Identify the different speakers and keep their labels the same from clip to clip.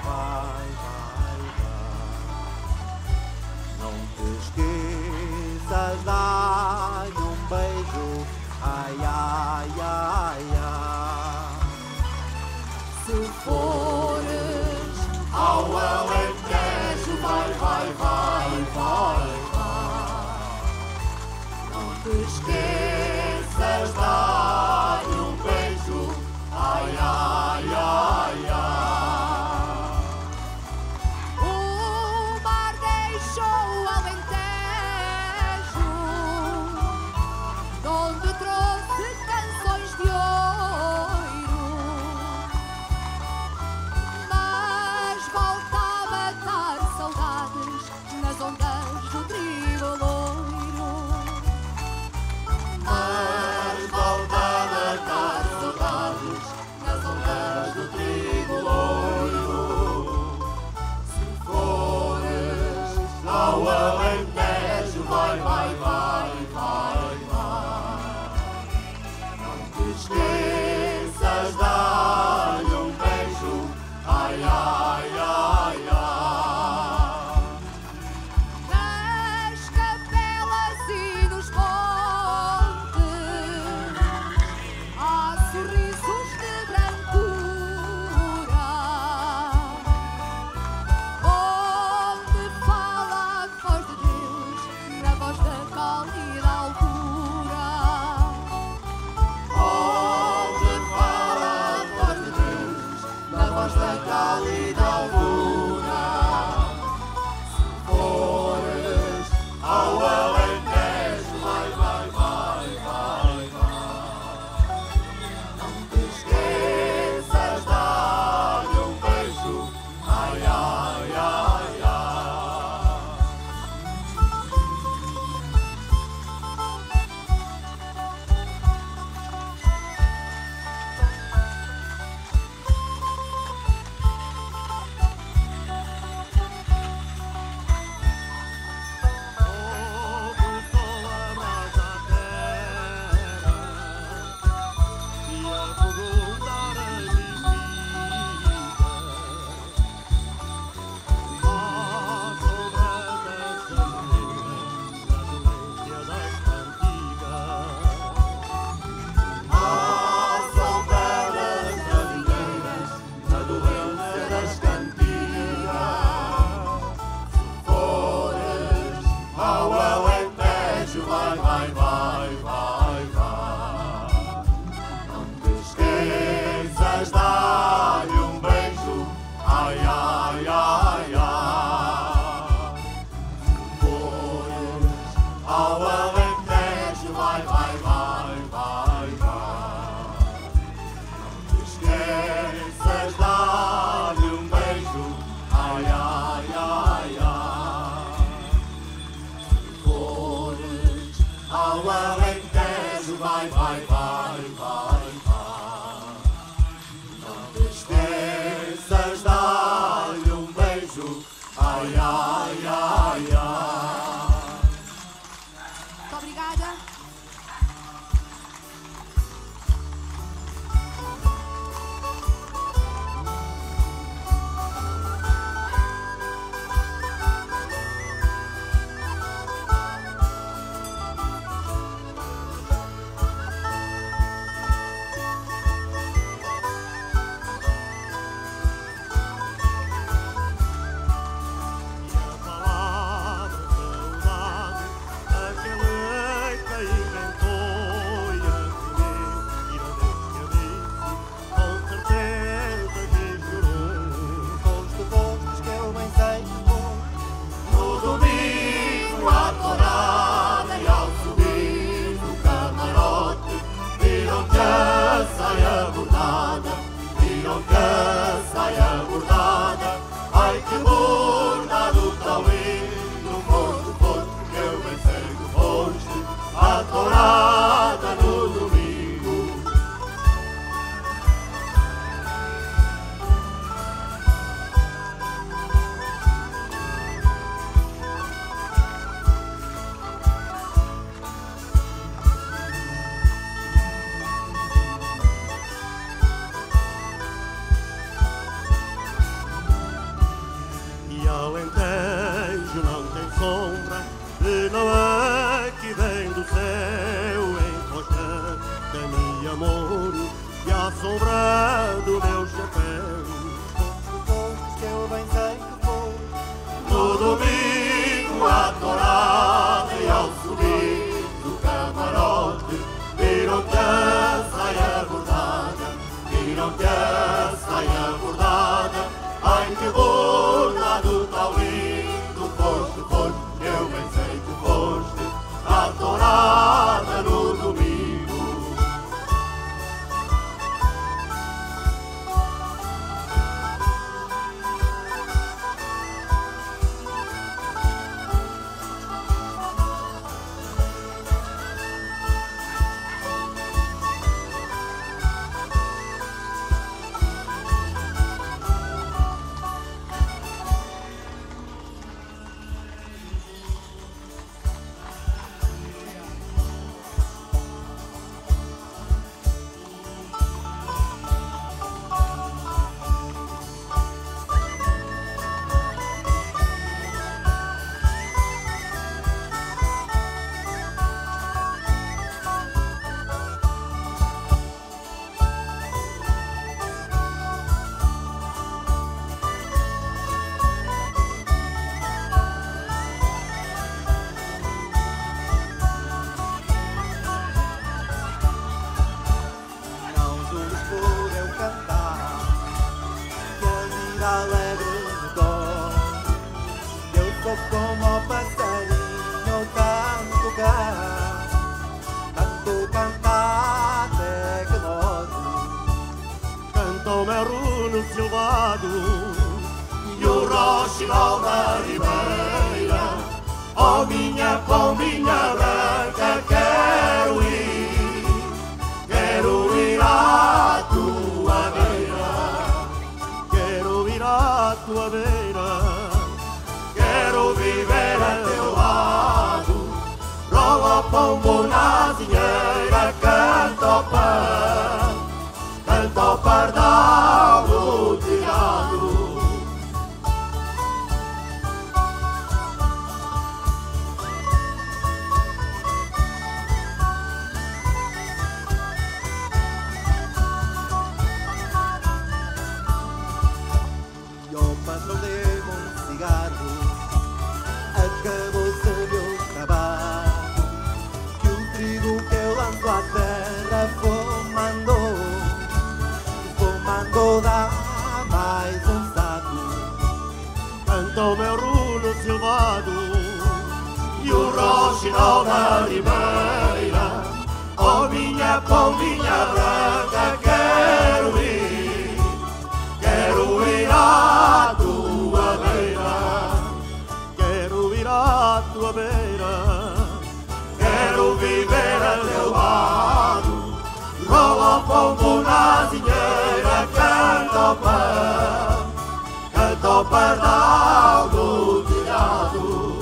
Speaker 1: vai, vai, vai, vai. Não te esqueças, dá-lhe um beijo, ai, ai, ai, ai. Se fores ao Alentejo, vai, vai, vai, vai, vai. Não te esqueças, dá-lhe um beijo, ai, ai, ai, ai.
Speaker 2: O mar deixou o Alentejo, de onde trouxe canções de ouro, mas volta a matar saudades nas ondas do trigo loiro.
Speaker 1: Mas volta a matar saudades nas ondas do trigo loiro. Se fores ao Alentejo, vai, vai, vai, vai, vai. Não te esqueças, dá-lhe um beijo, ai, ai, ai, ai.
Speaker 2: Nas capelas e nos montes há sorrisos de brancura, onde fala a voz de Deus na voz da cálida altura.
Speaker 1: Onde fala a voz de Deus na voz da cálida altura. Se fores ao Alentejo, vai, vai, vai, vai, vai. Não te esqueças, dá-lhe um beijo, ai, ai, ai, ai.
Speaker 3: Alentejo não tem sombra, e não é que vem do céu, encosta-me amor, e a sombra do meu chapéu.
Speaker 1: Que eu bem sei que vou
Speaker 3: No domingo à tourada e ao subir do camarote, viram-te a saia bordada, viram-te a saia bordada. Ai que bordado tão lindo foste, foste, eu bem sei que foste à tourada no domingo.
Speaker 1: como passarinho tanto cantar até que morre.
Speaker 3: Canta o meu runo silvado e o roxinol da ribeira. Oh minha pombinha branca, quero ir à tua beira, quero ir à tua beira. Quero viver a teu lado, rola pombo na azinheira, canta o pardal do telhado.
Speaker 1: E o patrão deu cigarro, acabou-se meu trabalho, que o trigo que eu lanço à terra fomando dá mais um saco.
Speaker 3: Canta o meu runo silvado e o roxinol da ribeira. Oh minha pombinha branca, quero ir à tua beira, quero ir à tua beira. Quero viver a teu lado, rola o pombo na azinheira, canta o pardal do telhado.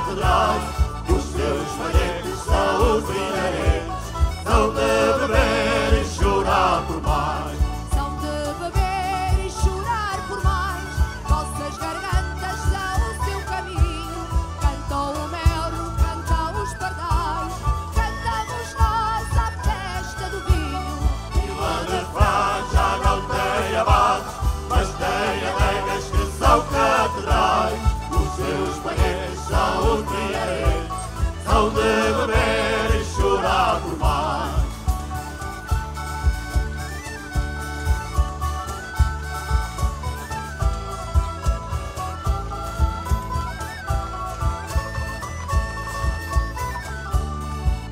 Speaker 3: catedrais, os seus folhetos são os brilharetes, são de beber e chorar por mais.
Speaker 2: São de beber e chorar por mais, vossas gargantas são o seu caminho. Cantam o mel, cantam os pardais, cantamos nós à festa do vinho.
Speaker 3: Vila de Frades já não tem abates, mas tem adegas que são catedrais, os seus folhetos são os brilharetes, são de beber e chorar por mais.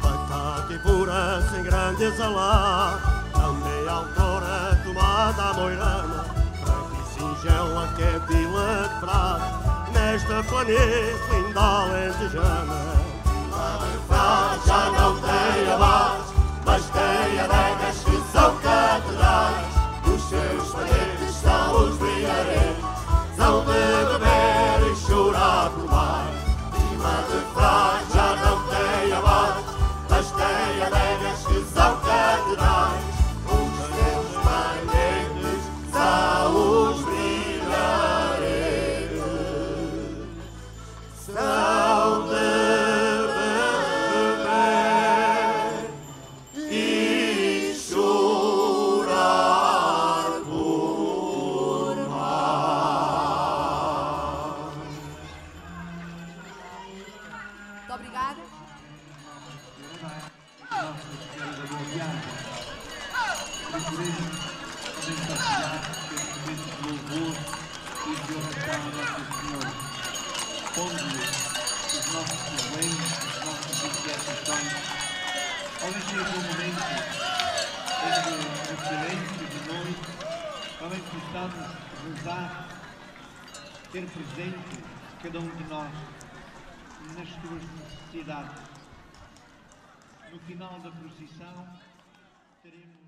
Speaker 3: Batata e pura, sem grandeza lá, também autora, tomada à moirana, branca e singela que é Vila de Frades, nesta planície linda alentejana. Vila de Frades já não tem abates, mas tem adegas que são catedrais, os seus folhetos são os brilharetes, são de beber e chorar por mais. Vila de Frades já não tem abates, mas tem adegas que são catedrais, os seus folhetos são os brilharetes, são de beber e chorar por mais.
Speaker 2: Muito obrigada.
Speaker 4: Pondo-lhe os nossos problemas, as nossas inquietações, ao encher o momento entre o silêncio de noite, também possamos rezar, ter presente cada um de nós nas suas necessidades. No final da procissão, teremos